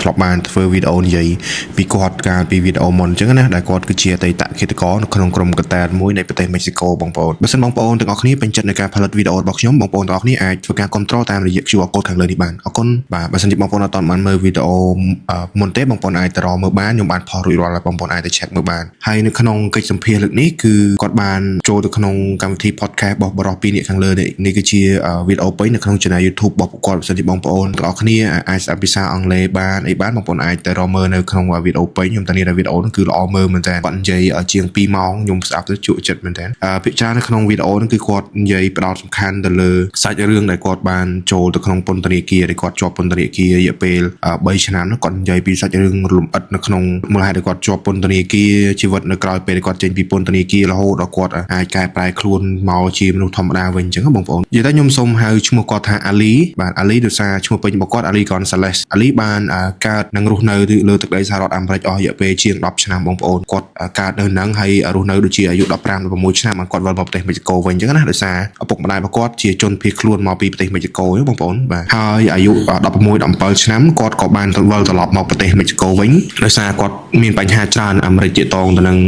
ធ្លាប់បានធ្វើវីដេអូនិយាយពីគាត់កាលពីវីដេអូមុនអញ្ចឹងណាដែលគាត់គឺជាអតីតឃាតករនៅក្នុងក្រុមកតាមួយនៃប្រទេសមិចស៊ីកូបងប្អូនបើសិនបងប្អូនទាំងអស់គ្នាពេញចិត្តនៃការផលិតវីដេអូរបស់ខ្ញុំបងប្អូនទាំងអស់គ្នាអាចធ្វើការគាំទ្រតាមរយៈ QR code ខាងលើនេះបានអរគុណបាទបើសិនជាបងប្អូនអត់ទាន់បានមើលវីដេអូមុនទេបងប្អូនអាចទៅរកមើលបានខ្ញុំបានផុសរួចរាល់ហើយបងប្អូនអាចទៅ check មើលបានហើយនៅក្នុងកិច្ចសម្ភាសន៍លើកនេះគឺគាត់បានចូលទៅក្នុងកម្មវិធី podcast របស់បរិសុទ្ធ2នាក់ខាងលើនេះគឺជាវីដេអូពេញនៅក្នុង channel YouTube របស់ពួកគាត់បើសិនជាបងប្អូនទាំងអស់គ្នាអាចស្ដាប់ភាសាអង់គ្លេសបានអីបានបងប្អូនអាចទៅរកមើលនៅក្នុងវីដេអូពេញខ្ញុំតានីថាវីដេអូហ្នឹងគឺល្អមើលមែនតើគាត់និយាយជាង2ម៉ោងខ្ញុំស្ដាប់ទៅជក់ចិត្តមែនតើភាគច្រើននៅក្នុងវីដេអូហ្នឹងគឺគាត់និយាយផ្ដោតសំខាន់ទៅលើសាច់រឿងដែលគាត់បានចូលទៅក្នុងពន្ធនាគារដែលគាត់ជាប់ពន្ធនាគាររយៈពេល3ឆ្នាំហ្នឹងគាត់និយាយពីសាច់រឿងលម្អិតនៅក្នុងមូលហេតុដែលគាត់ជាប់ពន្ធនាគារជីវិតនៅក្រៅពេលគាត់ចេញពីពន្ធនាគាររហូតដល់គាត់អាចកែប្រែខ្លួនមកជាមនុស្សធម្មតាវិញអញ្ចឹងបងប្អូននិយាយទៅខ្ញុំសូមហៅឈ្មោះគាត់ថាអាលីបាទអាលីដោយសារឈ្មោះពេញរបស់គាត់អាលី Gonzalez អាលីបានកើតនិងរស់នៅលើទឹកដីសហរដ្ឋអាមេរិកអស់រយៈពេលជាង10ឆ្នាំបងប្អូនគាត់កើតនៅហ្នឹងហើយរស់នៅដូចជាអាយុ15 16ឆ្នាំគាត់វិលមកប្រទេសមិចស៊ីកូវិញអញ្ចឹងណាដោយសារឪពុកម្ដាយរបស់គាត់ជាជនភៀសខ្លួនមកពីប្រទេសមិចស៊ីកូបងប្អូនបាទហើយអាយុ16 17ឆ្នាំគាត់ក៏បានវិលត្រឡប់មកប្រទេសមិចស៊ីកូវិញដោយសារគាត់មានបញ្ហាច្រើនអាមេរិកទាក់ទងទៅនឹ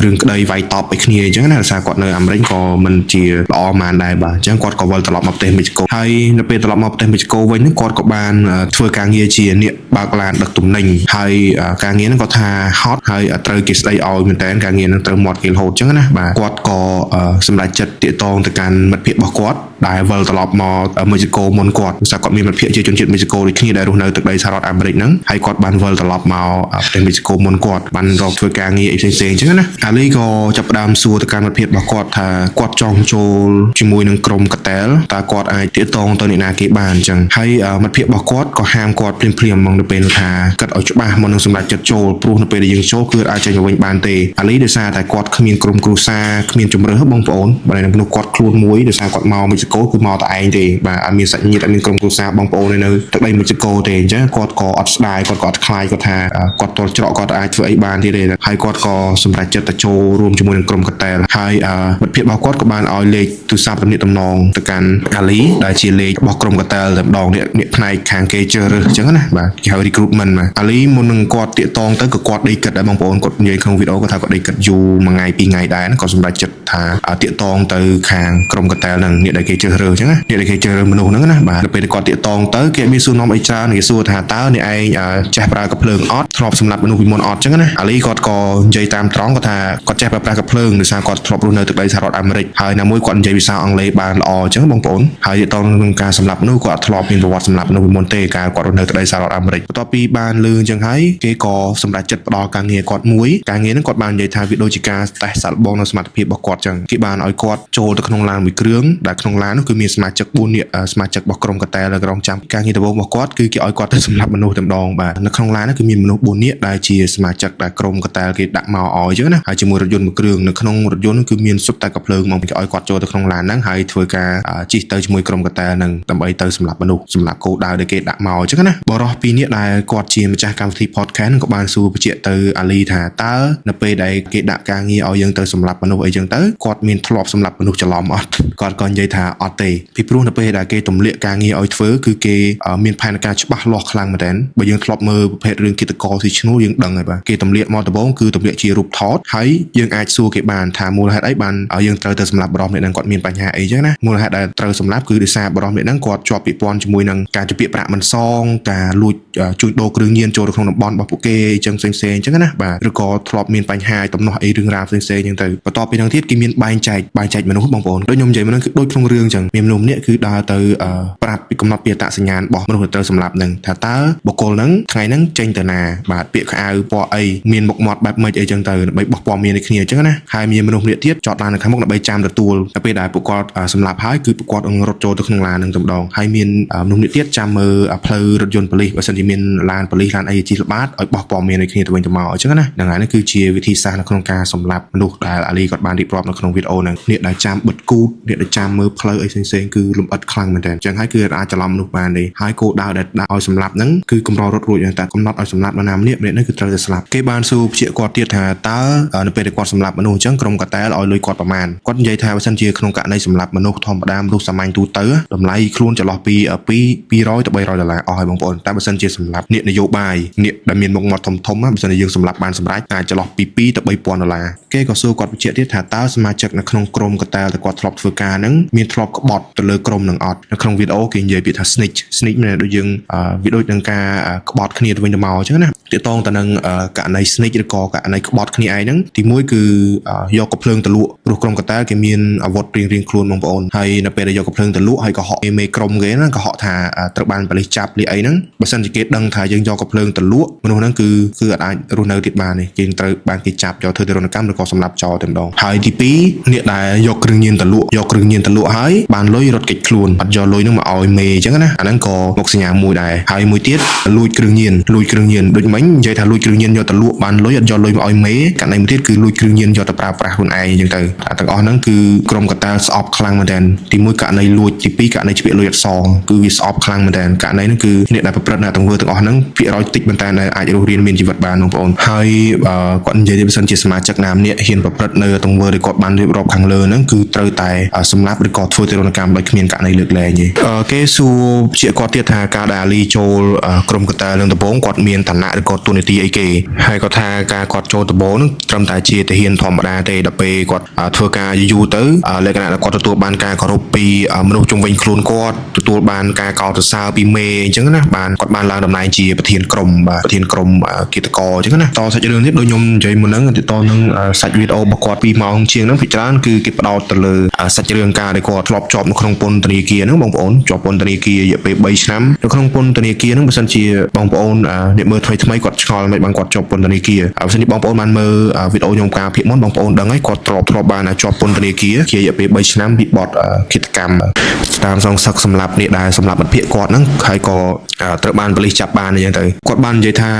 ងរឿងក្តីវាយតប់ឲ្យគ្នាអញ្ចឹងណាដោយសារគាត់នៅអាមេរិកក៏មិនជាល្អម៉ានដែរបាទអញ្ចឹងគាត់ក៏វិលត្រឡប់មកប្រទេសមិចស៊ីកូហើយនៅពេលត្រឡប់មកប្រទេសមិចស៊ីកូវិញគាត់ក៏បានធ្វើការងារជាអ្នកបើកឡានដឹកទំនិញហើយការងារហ្នឹងគាត់ថាហត់ហើយត្រូវគេស្ដីឲ្យមែនតើការងារហ្នឹងត្រូវមាត់គេរហូតអញ្ចឹងណាបាទគាត់ក៏សម្រេចចិត្តទាក់ទងទៅកាន់មិត្តភ័ក្តិរបស់គាត់ដែលវិលត្រឡប់មកមិចស៊ីកូមុនគាត់ដោយសារគាត់មានមិត្តភ័ក្តិជាជនជាតិមិចស៊ីកូដូចគ្នាដែលរស់នៅទឹកដីសហរដ្ឋអាមេរិកហ្នឹងហើយគាត់បានវិលត្រឡប់មកប្រទេសមិចស៊ីកូមុនគាត់បានរកធ្វើការងារអីផ្សេងៗអញ្ចឹងណាអាលីក៏ចាប់ផ្ដើមសួរទៅកាន់មិត្តភ័ក្តិរបស់គាត់ថាគាត់ចង់ចូលជាមួយនឹងក្រុមកតែលតើគាត់អាចទាក់ទងទៅអ្នកណាគេបានអញ្ចឹងហើយមិត្តភ័ក្តិរបស់គាត់ក៏ហាមគាត់ភ្លាមៗមកនៅពេលនោះថាគាត់ឲ្យច្បាស់មុននឹងសម្រេចចិត្តចូលព្រោះនៅពេលដែលយើងចូលគឺអាចចេញមកវិញបានទេអាលីដោយសារតែគាត់គ្មានក្រុមគ្រួសារគ្មានជំរឿនបងប្អូនបើនៅក្នុងគាត់ខ្លួនមួយដោយសារគាត់មកមិចស៊ីកូគឺមកតែឯងទេបាទអត់មានសាច់ញាតិអត់មានក្រុមគ្រួសារបងប្អូននៅទឹកដីមិចស៊ីកូទេអញ្ចឹងគាត់ក៏អត់ស្ដាយគាត់ក៏អត់ខ្លាចគាត់ថាគាត់ទល់ច្រកគាត់អាចធ្វើអីបានទៀតទេហើយគាត់ក៏សម្រេចចិត្តទៅចូលរួមជាមួយនឹងក្រុមកតែលហើយមិត្តភ័ក្តិរបស់គាត់ក៏បានឲ្យលេខទូរស័ព្ទទំនាក់ទំនងទៅកាន់អាលីដែលជាលេខរបស់ក្រុមកតែលតែម្ដងអ្នកផ្នែកខាងគេជ្រើសរើសអញ្ចឹងណាបាទគេហៅ recruitment បាទអាលីមុននឹងគាត់តាកតងទៅក៏គាត់ដេកគិតដែរបងប្អូនគាត់និយាយក្នុងវីដេអូគាត់ថាគាត់ដេកគិតយូរមួយថ្ងៃពីរថ្ងៃដែរគាត់សម្រេចចិត្តថាតាកតងទៅខាងក្រុមកតែលហ្នឹងអ្នកដែលគេជ្រើសរើសអញ្ចឹងណាអ្នកដែលគេជ្រើសរើសមនុស្សហ្នឹងណាបាទពេលគាត់តាកតងទៅគេមានសួរនាំអីច្រើនគេសួរថាតើអ្នកឯងចេះប្រើកាភ្លើងអត់ធ្លាប់សម្លាប់មនុស្សពីមុនអត់អញ្ចឹងណាអាលីគាត់ក៏និយាយតាមត្រង់គាត់ថាគាត់ចេះប្រើប្រាស់កាភ្លើងដោយសារគាត់ធ្លាប់រស់នៅទឹកដីសហរដ្ឋអាមេរិកហើយណាមួយគាត់និយាយភាសាអង់គ្លេសបានល្អអញ្ចឹងបងប្អូនហើយតាកតងនឹងការសម្លាប់មនុស្សគាត់ធ្លាប់មានប្រវត្តិសម្លាប់មនុស្សពីមុនទេកាលគាត់រស់នៅទឹកដីសហរដ្ឋអាមេរិកបន្ទាប់ពីបានលឺអញ្ចឹងហើយគេក៏សម្រេចចិត្តផ្ដល់ការងារគាត់មួយការងារហ្នឹងគាត់បាននិយាយថាវាដូចជាការតេស្តសាកល្បងនៅសមត្ថភាពរបស់គាត់អញ្ចឹងគេបានឲ្យគាត់ចូលទៅក្នុងឡានមួយគ្រឿងដែលក្នុងឡាននោះគឺមានសមាជិក4នាក់សមាជិករបស់ក្រុមកតែលនៅក្រុងចាំការងារដំបូងរបស់គាត់គឺគេឲ្យគាត់ទៅសម្លាប់មនុស្សតែម្ដងបាទនៅក្នុងឡាននោះគឺមានមនុស្ស4នាក់ដែលជាសមាជិកដែលក្រុមកតែលគេដាក់មកឲ្យអញ្ចឹងណាហើយជាមួយរថយន្តមួយគ្រឿងនៅក្នុងរថយន្តនោះគឺមានសុទ្ធតែកាភ្លើងមកគេឲ្យគាត់ចូលទៅក្នុងឡានហ្នឹងហើយធ្វើការជិះទៅជាមួយក្រុមកតែលហ្នឹងដើម្បីទៅសម្លាប់មនុស្សសម្លាប់គោលដៅដែលគេដាក់មកអញ្ចឹងណាបរិសុទ្ធ2នាក់ដែលគាត់ជាម្ចាស់កម្មវិធី podcast ក៏បានសួរបញ្ជាក់ទៅអាលីថាតើនៅពេលដែលគេដាក់ការងារឲ្យយើងទៅសម្លាប់មនុស្សអីចឹងទៅគាត់មានធ្លាប់សម្លាប់មនុស្សច្រឡំអត់គាត់ក៏និយាយថាអត់ទេពីព្រោះនៅពេលដែលគេទម្លាក់ការងារឲ្យធ្វើគឺគេមានផែនការច្បាស់លាស់ខ្លាំងមែនទែនបើយើងធ្លាប់មើលប្រភេទរឿងគិតកោស៊ីឈ្នួលយើងដឹងហើយបាទគេទម្លាក់មកដំបូងគឺទម្លាក់ជារូបថតហើយយើងអាចសួរគេបានថាមូលហេតុអីបានយើងត្រូវទៅសម្លាប់បរិសុទ្ធអ្នកហ្នឹងគាត់មានបញ្ហាអីចឹងណាមូលហេតុដែលត្រូវសម្លាប់គឺដោយសារបរិសុទ្ធអ្នកហ្នឹងគាត់ជាប់ពាក់ព័ន្ធជាមួយនឹងការជពាក់ប្រាក់មិនសងការលួចជួញដូរគ្រឿងញៀនចូលទៅក្នុងតំបន់របស់ពួកគេអញ្ចឹងផ្សេងៗអញ្ចឹងណាបាទឬក៏ធ្លាប់មានបញ្ហាទំនាស់អីរឿងរ៉ាវផ្សេងៗអញ្ចឹងទៅបន្ទាប់ពីហ្នឹងទៀតគេមានបែងចែកមនុស្សបងប្អូនដូចខ្ញុំនិយាយមកហ្នឹងគឺដូចក្នុងរឿងអញ្ចឹងមានមនុស្សម្នាក់គឺដើរទៅប្រាប់ពីកំណត់ពីអត្តសញ្ញាណរបស់មនុស្សដែលត្រូវសម្លាប់ហ្នឹងថាតើបុគ្គលហ្នឹងថ្ងៃហ្នឹងចេញទៅណាបាទពាក្យខៅពណ៌អីមានមុខមាត់បែបម៉េចអីចឹងទៅដើម្បីបោះពណ៌មានដូចគ្នាអញ្ចឹងណាហើយមានមនុស្សម្នាក់ទៀតចតឡាននៅខាងមុខដើម្បីចាំទទួលតែពេលដែលពួកគាត់សម្លាប់ហើយគឺពួកគាត់រត់ចូលទៅក្នុងឡានហ្នឹងតែម្ដងហើយមានមនុស្សម្នាក់ទៀតចាំមើលផ្លូវរថយន្តប៉ូលីសបើសិនជាមានឡានប៉ូលីសឡានអីជិះល្បាតឲ្យបោះពណ៌មានដូចគ្នាទៅវិញទៅមកអញ្ចឹងណាហ្នឹងហើយនេះគឺជាវិធីសាស្ត្រនៅក្នុងការសម្លាប់មនុស្សដែលអាលីគាត់បានរៀបរាប់នៅក្នុងវីដេអូហ្នឹងអ្នកដែលចាំបិទគូតអ្នកដែលចាំមើលផ្លូវ អីផ្សេងៗគឺលំអិតខ្លាំងមែនតើអញ្ចឹងហើយគឺអាចច្រឡំមនុស្សបានទេហើយគោលដៅដែលដាក់ឲ្យសម្លាប់ហ្នឹងគឺកម្ររត់រួចតែកំណត់ឲ្យសម្លាប់នរណាម្នាក់នេះគឺត្រូវតែស្លាប់គេបានសួរព្យាគាត់ទៀតថាតើនៅពេលដែលគាត់សម្លាប់មនុស្សអញ្ចឹងក្រុមកតែលឲ្យលុយគាត់ប្រមាណគាត់និយាយថាបើសិនជាក្នុងករណីសម្លាប់មនុស្សធម្មតាមនុស្សសាមញ្ញទូទៅតម្លៃខ្លួនចន្លោះពី200ទៅ$300អស់ហើយបងប្អូនតែបើសិនជាសម្លាប់អ្នកនយោបាយអ្នកដែលមានមុខមាត់ធំៗបើសិនជាយើងសម្លាប់បានសម្រេចអាចចន្លោះពី$2,000ទៅ$3,000គេក៏សួរគាត់បញ្ជាក់ទៀតថាតើសមាជិកនៅក្នុងក្រុមកតែលដែលគាត់ធ្លាប់ធ្វើការហ្នឹងមានធ្លាប់ក្បត់ទៅលើក្រុមនឹងអត់នៅក្នុងវីដេអូគេនិយាយពាក្យថា snitch មានដូចយើងវាដូចនឹងការក្បត់គ្នាទៅវិញទៅមកអញ្ចឹងណាទាក់ទងទៅនឹងករណី snitch ឬក៏ករណីក្បត់គ្នាឯងហ្នឹងទីមួយគឺយកកំភ្លើងទៅលក់ព្រោះក្រុមកតែលគេមានអាវុធរៀងៗខ្លួនបងប្អូនហើយនៅពេលដែលយកកំភ្លើងទៅលក់ហើយក៏ហក់មេក្រុមគេហ្នឹងក៏ហក់ថាត្រូវបានប៉ូលីសចាប់លីអីហ្នឹងបើសិនជាគេដឹងថាយើងយកកំភ្លើងទៅលក់មនុស្សហ្នឹងគឺអាចរស់នៅទៀតបានទេគេត្រូវបានគេចាប់យកធ្វើទរណកម្មឬក៏សម្លាប់ចោលតែម្ដងហើយទី2អ្នកដែលយកគ្រឿងញៀនទៅលក់ហើយបានលុយរត់គេចខ្លួនអត់យកលុយហ្នឹងមកឲ្យមេអញ្ចឹងណាអាហ្នឹងក៏មុខសញ្ញាមួយដែរហើយមួយទៀតលួចគ្រឿងញៀនដូចមិញនិយាយថាលួចគ្រឿងញៀនយកទៅលក់បានលុយអត់យកលុយមកឲ្យមេករណីមួយទៀតគឺលួចគ្រឿងញៀនយកទៅប្រើប្រាស់ខ្លួនឯងអញ្ចឹងទៅទាំងអស់ហ្នឹងគឺក្រុមកតាលស្អប់ខ្លាំងមែនទែនទី1ករណីលួចទី2ករណីជ្ពាក់លុយអត់សងគឺវាស្អប់ខ្លាំងមែនទែនករណីហ្នឹងគឺអ្នកដែលប្រព្រឹត្តអ្នកទាំងធ្វើទាំងអស់ហ្នឹងភាគរយតិចមែនទែនដែលអាចរស់រានមានជីវិតបានបងប្អូនហើយគាត់និយាយថាបើសិនជាសមាជិកណាម្នាក់ហ៊ានប្រព្រឹត្តនៅទង្វើដែលគាត់បានរៀបរាប់ខាងលើហ្នឹងគឺត្រូវតែសម្លាប់ឬក៏ធ្វើទរណកម្មដោយគ្មានករណីលើកលែងទេគេសួរជាគាត់ទៀតថាការដែលអាលីចូលក្រុមកតាលនឹងដំបងគាត់មានឋានៈឬក៏ទូនាទីអីគេហើយគាត់ថាការគាត់ចូលដំបងហ្នឹងត្រឹមតែជាទាហានធម្មតាទេដល់ពេលគាត់ធ្វើការយូរទៅលក្ខណៈដែលគាត់ទទួលបានការគោរពពីមនុស្សជុំវិញខ្លួនគាត់ទទួលបានការកោតសរសើរពីមេអញ្ចឹងណាគាត់បានឡើងតំណែងជាប្រធានក្រុមប្រធានក្រុមគិតកោអញ្ចឹងណាតសាច់រឿងនេះដូចខ្ញុំនិយាយមុនហ្នឹងតនឹងសាច់វីដេអូរបស់គាត់2ម៉ោងជាងហ្នឹងពីច្រើនគឺគេផ្ដោតទៅលើសាច់រឿងការដែលគាត់ធ្លាប់ជាប់នៅក្នុងពន្ធនាគារហ្នឹងបងប្អូនជាប់ពន្ធនាគាររយៈពេល3ឆ្នាំនៅក្នុងពន្ធនាគារហ្នឹងបើសិនជាបងប្អូនអ្នកមើលថ្មីគាត់ឆ្ងល់មិនបានគាត់ជាប់ពន្ធនាគារបើសិនជាបងប្អូនបានមើលវីដេអូខ្ញុំការភាគមុនបងប្អូនដឹងហើយគាត់ធ្លាប់បានជាប់ពន្ធនាគារជារយៈពេល3ឆ្នាំពីបទឃាតកម្មតាមសងសឹកសម្រាប់អ្នកដែលសម្រាប់មិត្តភក្តិគាត់ហ្នឹងហើយក៏ត្រូវបានប៉ូលីសចាប់បានអញ្ចឹងទៅគាត់បាននិយាយថា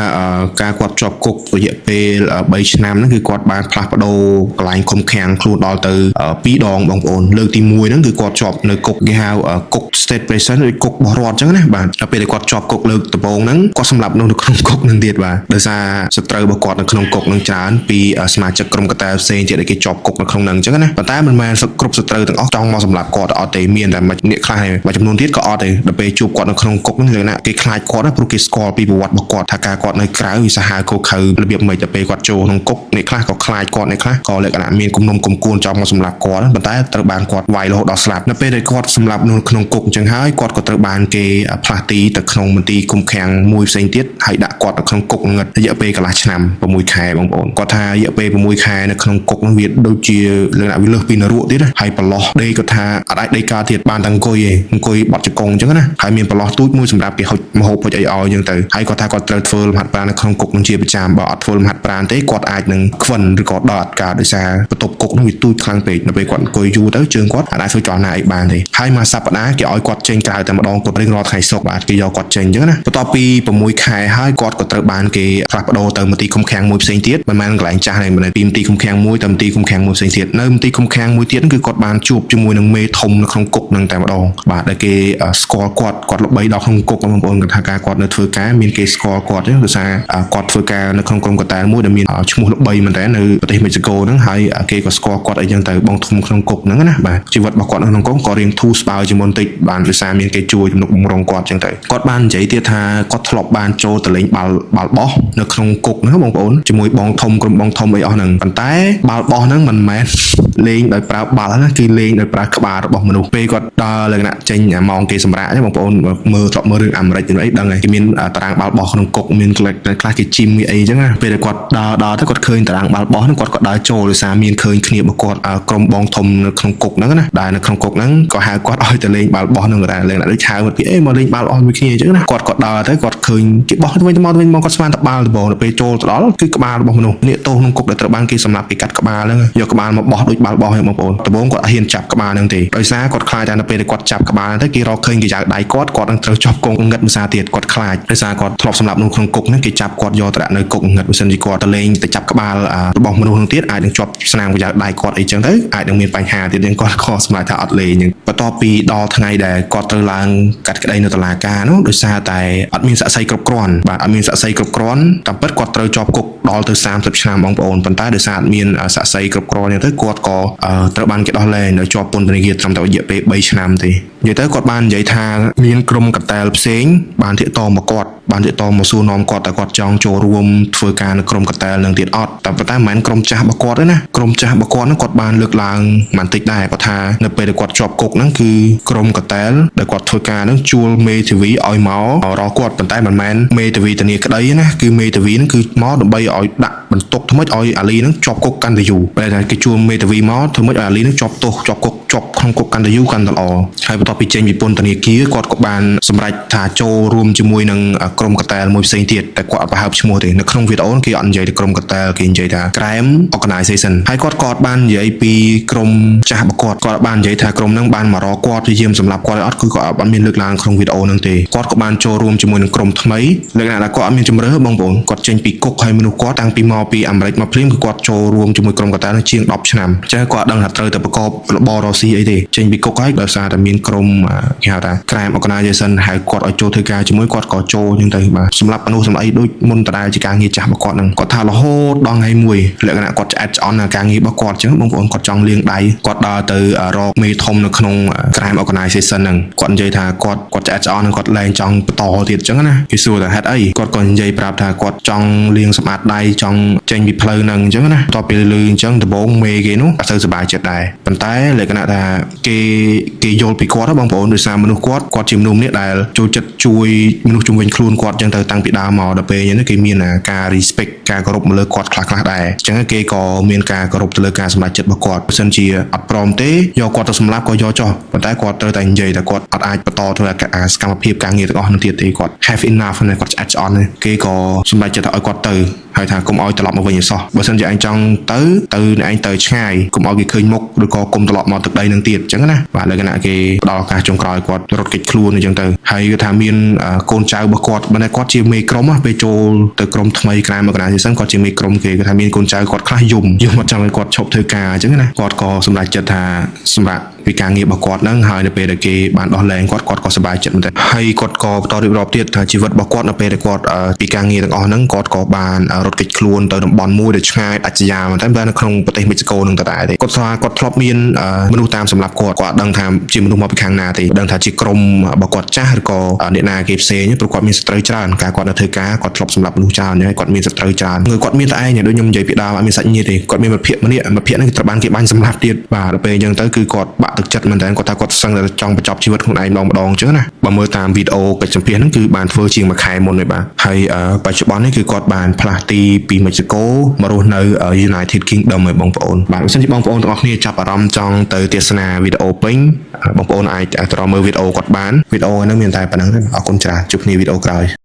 ការគាត់ជាប់គុករយៈពេល3ឆ្នាំហ្នឹងគឺគាត់បានផ្លាស់ប្ដូរកន្លែងឃុំឃាំងខ្លួនដល់ទៅ2ដងបងប្អូនលើកទី1ហ្នឹងគឺគាត់ជាប់នៅគុកគេហៅគុក State Prison ឬគុករបស់រដ្ឋអញ្ចឹងណាបាទដល់ពេលគាត់ជាប់គុកលើកដំបូងហ្នឹងគាត់សម្លាប់មនុស្សនៅក្នុងគុកហ្នឹងទៀតបាទដោយសារសត្រូវរបស់គាត់នៅក្នុងគុកហ្នឹងច្រើនពីសមាជិកក្រុមកតាលផ្សេងទៀតដែលគេជាប់គុកនៅក្នុងហ្នឹងអញ្ចឹងណាប៉ុន្តែមិនមែនគ្រប់សត្រូវទាំងអស់ចង់មកសម្លាប់គាត់អត់ទេមានតែអ្នកខ្លះមួយចំនួនទៀតក៏អត់ទេដល់ពេលជួបគាត់នៅក្នុងគុកហ្នឹងលក្ខណៈគេខ្លាចគាត់ណាព្រោះគេស្គាល់ពីប្រវត្តិរបស់គាត់ថាការគាត់នៅក្រៅវាសាហាវខុសខើរបៀបម៉េចដល់ពេលគាត់ចូលក្នុងគុកអ្នកខ្លះក៏ខ្លាចគាត់អ្នកខ្លះក៏លក្ខណៈមានគំនុំគំគួនចង់មកសម្លាប់គាត់ប៉ុន្តែត្រូវបានគាត់វាយរហូតដល់ស្លាប់នៅពេលដែលគាត់សម្លាប់នៅក្នុងគុកអញ្ចឹងហើយគាត់ក៏ត្រូវបានគេផ្លាស់ទីទៅក្នុងមន្ទីរឃុំឃាំងមួយផ្សេងទៀតហើយដាក់គាត់នៅក្នុងគុកងឹតរយៈពេលកន្លះឆ្នាំ6ខែបងប្អូនគាត់ថារយៈពេល6ខែនៅក្នុងគុកនោះវាដូចជាលក្ខណៈវាលើសពីនរកទៀតហើយប្រឡោះដេកគាត់ថាអត់អាចដេកកើតទៀតបានតែអង្គុយបត់ជង្គង់អញ្ចឹងណាហើយមានប្រឡោះទូចមួយសម្រាប់គេហុចមហូបហុចអីឲ្យអញ្ចឹងទៅហើយគាត់ថាគាត់ត្រូវធ្វើលំហាត់ប្រាណនៅក្នុងគុកនឹងជាប្រចាំបើអត់ធ្វើលំហាត់ប្រាណទេគាត់អាចនឹងខ្វិនឬក៏ដកការដោយសារបន្ទប់គុកនោះវាទូចខ្លាំងពេកដល់ពេលគាត់អង្គុយយូរទៅជើងគាត់អាចធ្វើចលនាអីបានទេហើយមួយសប្តាហ៍គេឲ្យគាត់ចេញក្រៅតែម្ដងគាត់រៀងរាល់ថ្ងៃសុក្របាទគេយកគាត់ចេញអញ្ចឹងណាបន្ទាប់ពី6ខែហើយគាត់ក៏ត្រូវបានគេផ្លាស់ប្ដូរទៅមន្ទីរឃុំឃាំងមួយផ្សេងទៀតមិនមែនកន្លែងចាស់ទេមិនមែនពីមន្ទីរឃុំឃាំងមួយទៅមន្ទីរឃុំឃាំងមួយផ្សេងទៀតនៅមន្ទីរឃុំឃាំងមួយទៀតគឺគាត់បានជួបជាមួយនឹងមេធំនៅក្នុងគុកនឹងតែម្ដងបាទដែលគេស្គាល់គាត់ល្បីដល់ក្នុងគុកបងប្អូនគាត់ថាការគាត់នៅធ្វើការមានគេស្គាល់គាត់ទេដោយសារគាត់ធ្វើការនៅក្នុងក្រុមកតាលមួយដែលមានឈ្មោះល្បីមែនតើនៅប្រទេសមេស៊ីកូហ្នឹងហើយគេក៏ស្គាល់គាត់អីចឹងទៅបងធំក្នុងគុកហ្នឹងណាបាទជីវិតរបស់គាត់នៅក្នុងគុកក៏រៀងធូរស្បើយជាងមុនតិចបានដោយសារមានគេជួយជំនុំបំរុងគាត់ចឹងទៅគាត់បាននិយាយទៀតថាគាត់ធ្លាប់បានចូលទៅលេងបាល់បោះនៅក្នុងគុកហ្នឹងបងប្អូនជាមួយបងធំក្រុមបងធំអីអស់ហ្នឹងប៉ុន្តែបាល់បោះហ្នឹងមិនមែនលេងដោយប្រើបាល់ណាគឺលេងដោយប្រើក្បាលរបស់មនុស្សពេលគាត់ដល់លក្ខណៈចេញម៉ោងគេសម្រាកទេបងប្អូនមើលធ្លាប់មើលរឿងអាមេរិកហ្នឹងអីដឹងហើយគេមានតារាងបាល់បោះក្នុងគុកមានខ្លះគេជីមអីចឹងណាពេលដែលគាត់ដល់ទៅគាត់ឃើញតារាងបាល់បោះហ្នឹងគាត់ក៏ដើរចូលដោយសារមានឃើញគ្នារបស់គាត់ក្រុមបងធំនៅក្នុងគុកហ្នឹងណាដែលនៅក្នុងគុកហ្នឹងក៏ហៅគាត់ឲ្យទៅលេងបាល់បោះហ្នឹងដែរលេងដូចហៅគាត់ពីមកលេងបាល់បោះមួយគ្នាចឹងណាគាត់ក៏ដើរទៅគាត់ឃើញគេបោះទៅវិញទៅមកគាត់ស្មានតែបាល់ដំបងដល់ពេលចូលទៅដល់គឺក្បាលរបស់មនុស្សនេះទោសក្នុងគុកដែលត្រូវបានគេសម្លាប់គេកាត់ក្បាលហ្នឹងយកក្បាលមកបោះដូចបាល់បោះហ្នឹងបងប្អូនដំបងគាត់ហ៊ានចាប់ក្បាលហ្នឹងទេដោយសារគាត់ខ្លាចថានៅពេលគាត់ចាប់ក្បាលទៅគេរកឃើញគេយកដៃគាត់នឹងត្រូវជាប់គង់ងឹតមួយសារទៀតគាត់ខ្លាចដោយសារគាត់ធ្លាប់សម្លាប់មនុស្សក្នុងគុកហ្នឹងគេចាប់គាត់យកទៅដាក់នៅគុកងឹតបើសិនជាគាត់ទៅលេងទៅចាប់ក្បាលរបស់មនុស្សហ្នឹងទៀតអាចនឹងជាប់ស្នាមគេយកដៃគាត់អីចឹងទៅអាចនឹងមានបញ្ហាទៀតយើងគាត់ខកសម្រាប់ថា អត់លេងបន្ទាប់ពីដល់ថ្ងៃដែលគាត់ត្រូវឡើងកាត់ក្តីនៅតុលាការនោះដោយសារតែអត់មានស័ក្តិសិទ្ធិគ្រប់គ្រាន់បាទអត់មានស័ក្តិសិទ្ធិគ្រប់គ្រាន់តាមពិតគាត់ត្រូវជាប់គុកដល់ទៅ30ឆ្នាំបងប្អូនប៉ុន្តែដោយសារអត់មានស័ក្តិសិទ្ធិគ្រប់គ្រាន់ទៅគាត់ក៏ត្រូវបានគេដោះលែងដោយជាប់ពន្ធនាគារត្រឹមតែរយៈពេល3ឆ្នាំទេនិយាយទៅគាត់បាននិយាយថាមានក្រុមកតែលផ្សេងបានទាក់ទងមកគាត់បានទាក់ទងមកសួរនាំគាត់តែគាត់ចង់ចូលរួមធ្វើការនៅក្រុមកតែលនឹងទៀតអត់តែប៉ុន្តែមិនមែនក្រុមចាស់របស់គាត់ទេណាក្រុមចាស់របស់គាត់ហ្នឹងគាត់បានលើកឡើងបន្តិចដែរគាត់ថានៅពេលដែលគាត់ជាប់គុកហ្នឹងគឺក្រុមកតែលដែលគាត់ធ្វើការហ្នឹងជួលមេធាវីឲ្យមករកគាត់ប៉ុន្តែមិនមែនមេធាវីធានាក្តីណាគឺមេធាវីហ្នឹងគឺមកដើម្បីឲ្យដាក់បន្ទុកធ្វើម៉េចឲ្យអាលីហ្នឹងជាប់គុកកាន់តែយូរបែរតែគេជួលមេធាវីមកធ្វើម៉េចឲ្យអាលីហ្នឹងជាប់ទោសជាប់គុកជាប់ក្នុងគុកកាន់តែយូរកាន់តែល្អហើយបន្ទាប់ពីចេញពីពន្ធនាគារគាត់ក៏បានសម្រេចថាចូលរួមជាមួយនឹងក្រុមកតែលមួយផ្សេងទៀតតែគាត់អត់ប្រហើបឈ្មោះទេនៅក្នុងវីដេអូគេអត់និយាយទៅក្រុមកតែលគេនិយាយថា Crime Organization ហើយគាត់ក៏បាននិយាយពីក្រុមចាស់របស់គាត់បាននិយាយថាក្រុមហ្នឹងបានមករកគាត់ព្យាយាមសម្លាប់គាត់អត់គឺគាត់អត់មានលើកឡើងក្នុងវីដេអូហ្នឹងទេគាត់ក៏បានចូលរួមជាមួយនឹងក្រុមថ្មីលក្ខណៈថាគាត់អត់មានជំរឿបងប្អូនគាត់ចេញពីគុកហើយមនុស្សគាត់តាំងពីមកពីអាមេរិកមកភ្លាមគឺគាត់ចូលរួមជាមួយក្រុមកតែលនឹងជាង10ឆ្នាំអញ្ចឹងគាត់ដឹងថាត្រូវតែប្រកបរបររកស៊ីអីទេចេញពីគុកហើយដោយសារតែមានក្រុមគេហៅថា Crime Organization ហៅគាត់ឲ្យចូលធ្វើការជាមួយគាត់ក៏ចូលអញ្ចឹងទៅបាទសម្រាប់មនុស្សសម្អីដូចមុនតដែលជាការងារចាស់របស់គាត់ហ្នឹងគាត់ថារហូតដល់ថ្ងៃមួយលក្ខណៈគាត់ឆ្អែតឆ្អន់ការងាររបស់គាត់អញ្ចឹងបងប្អូនគាត់ចង់លាងដៃគាត់ដើរទៅរកមេធំនៅក្នុង Crime Organization ហ្នឹងគាត់និយាយថាគាត់ឆ្អែតឆ្អន់គាត់លែងចង់បន្តទៀតអញ្ចឹងណាគេសួរថាហេតុអីគាត់ក៏និយាយប្រាប់ថាគាត់ចង់លាងសម្អាតដៃចង់ចេញពីផ្លូវហ្នឹងអញ្ចឹងណាបន្ទាប់ពីលឺអញ្ចឹងដំបូងមេគេនោះអត់សូវសប្បាយចិត្តដែរប៉ុន្តែលក្ខណៈថាគេយល់ពីគាត់បងប្អូនដោយសារមនុស្សគាត់ជាមនុស្សម្នាក់ដែលចូលចិត្តជួយមនុស្សជុំវិញខ្លួនគាត់អញ្ចឹងទៅតាំងពីដើមមកដល់ពេលអញ្ចឹងគេមានការ respect ការគោរពមកលើគាត់ខ្លះៗដែរអញ្ចឹងគេក៏មានការគោរពទៅលើការសម្រេចចិត្តរបស់គាត់បើមិនជាអត់ព្រមទេយកគាត់ទៅសម្លាប់ក៏យកចោះប៉ុន្តែគាត់ត្រូវតែនិយាយថាគាត់អត់អាចបន្តធ្វើសកម្មភាពការងារទាំងអស់នោះទៀតទេគាត់ have enough ណាគាត់ឆ្អែតឆ្អន់គេក៏សម្រេចចិត្តឲ្យគាត់ទៅហើយថាកុំឲ្យត្រឡប់មកវិញឲ្យសោះបើមិនជាឯងចង់ទៅឯងទៅឆ្ងាយកុំឲ្យគេឃើញមុខឬក៏កុំត្រឡប់មកទឹកដីនឹងទៀតអញ្ចឹងណាបាទលក្ខណៈគេផ្ដល់ឱកាសចុងក្រោយគាត់រត់គេចខ្លួនអញ្ចឹងទៅហើយគឺថាមានកូនចៅរបស់គាត់បើគាត់ជាមេក្រុមពេលចូលទៅក្រុមថ្មីក្រែមកកណ្ដាលសិនគាត់ជាមេក្រុមគេគាត់ថាមានកូនចៅគាត់ខ្លះយំអត់ចង់ឲ្យគាត់ឈប់ធ្វើការអញ្ចឹងណាគាត់ក៏សម្រេចចិត្តថាសម្រាប់ពីការងាររបស់គាត់ហ្នឹងហើយនៅពេលដែលគេបានដោះលែងគាត់ក៏សប្បាយចិត្តមែនតើហើយគាត់ក៏បន្តរៀបរាប់ទៀតថាជីវិតរបស់គាត់នៅពេលដែលគាត់ពីការងារទាំងអស់ហ្នឹងគាត់ក៏បានរត់គេចខ្លួនទៅតំបន់មួយដែលឆ្ងាយដាច់ស្រយាលមែនតើនៅក្នុងប្រទេសមេស៊ីកូនឹងដដែលទេគាត់ថាគាត់ធ្លាប់មានមនុស្សតាមសម្រាប់គាត់ដឹងថាជាមនុស្សមកពីខាងណាទេដឹងថាជាក្រុមរបស់គាត់ចាស់ឬក៏អ្នកណាគេផ្សេងព្រោះគាត់មានសត្រូវច្រើនការគាត់នៅធ្វើការគាត់ធ្លាប់សម្រាប់មនុស្សច្រើនហើយគាត់មានសត្រូវច្រើនគាត់មានតែឯងដូចខ្ញុំនិយាយពីដើមអត់មានសាច់ញាតិទេគាត់មានមិត្តភក្តិម្នាក់ហ្នឹងត្រូវបានគេបាញ់សម្លាប់ទៀតបាទដល់ពេលអញ្ចឹងទៅគឺគាត់បាក់ទឹកចិត្តមែនតើគាត់ថាគាត់សឹងតែចង់បញ្ចប់ជីវិតខ្លួនឯងម្ដងអញ្ចឹងណាបើមើលតាមវីដេអូកិច្ចសម្ភាសន៍ហ្នឹងគឺបានធ្វើជាង1ខែមុនហើយបាទហើយបច្ចុប្បន្ននេះគឺគាត់បានផ្លាស់ទីពីមេស៊ីកូមករស់នៅ United Kingdom ហើយបងប្អូនបាទបើសិនជាបងប្អូនទាំងអស់គ្នាចាប់អារម្មណ៍ចង់ទៅទស្សនាវីដេអូពេញបងប្អូនអាចទៅមើលវីដេអូគាត់បានវីដេអូហ្នឹងមានតែប៉ុណ្្នឹងទេអរគុណច្រើនជួបគ្នាវីដេអូក្រោយ